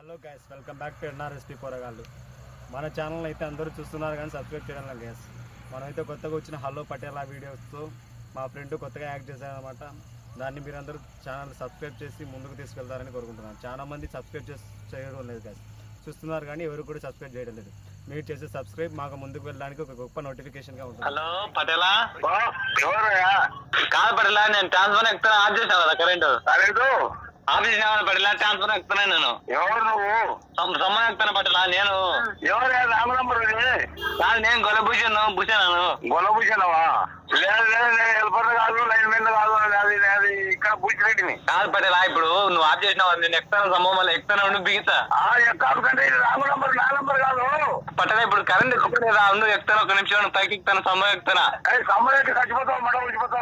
Hello guys, welcome back to NRSP పోరగాళ్ళు. మన channel అయితే అందరూ చూస్తున్నారు కానీ సబ్స్క్రైబ్ చేయడం లేదు గైస్. మనమైతే కొత్తగా వచ్చిన హలో పటేలా వీడియోస్తో మా ఫ్రెండ్ కొత్తగా యాక్ట్ చేశారనమాట. దాన్ని మీరందరూ ఛానల్ సబ్స్క్రైబ్ చేసి ముందుకు తీసుకెళ్తారని కోరుకుంటున్నాను. చాలా మంది సబ్స్క్రైబ్ చేయడం లేదు గైస్, చూస్తున్నారు కానీ ఎవరు కూడా సబ్స్క్రైబ్ చేయడం లేదు. మీరు చేసే సబ్స్క్రైబ్ మాకు ముందుకు వెళ్ళడానికి ఒక గొప్ప నోటిఫికేషన్గా ఉంటుంది. హలో పటేలా, కాదు పటేలా, నేను ట్రాన్స్ఫర్ ఎక్కుతాను ఆఫ్ చేసాను కదా కరెంటు ఆఫ్ చేసిన పటేలా. ట్రాన్స్ఫర్ ఎక్కుతున్నాను నేను. ఎవరు నువ్వు? సమ్మని ఎక్కుతాను పటేలా. నేను ఎవరు? రామనంబర్ కాదు, నేను గొల్లభూషణ్ భూషణాను. గొల్లభూషణవా? లేదు లేదు, నేను హెల్పర్ కాదు, లైన్ మెన్ కాదు, అది ఇక్కడ పూచిరెడ్డిని. కాదు పటేలా, ఇప్పుడు నువ్వు ఆఫ్ చేసినావు, నేను ఎక్కుతాను సమ్మం వల్ల ఎక్కుతాను ఉండి బిగిస్తా. ఎక్కడ కంటే ఇది రామనంబర్, నా నంబర్ కాదు. పటేలా ఇప్పుడు కరెంట్ ఎక్కుతాను, ఎక్కుతాను ఒక నిమిషం పైకి ఎక్కుతాను, సమ్మం ఎక్కుతానా? సమ్మర్ అయితే చచ్చిపోతావు, మడ ఊచిపోతావు.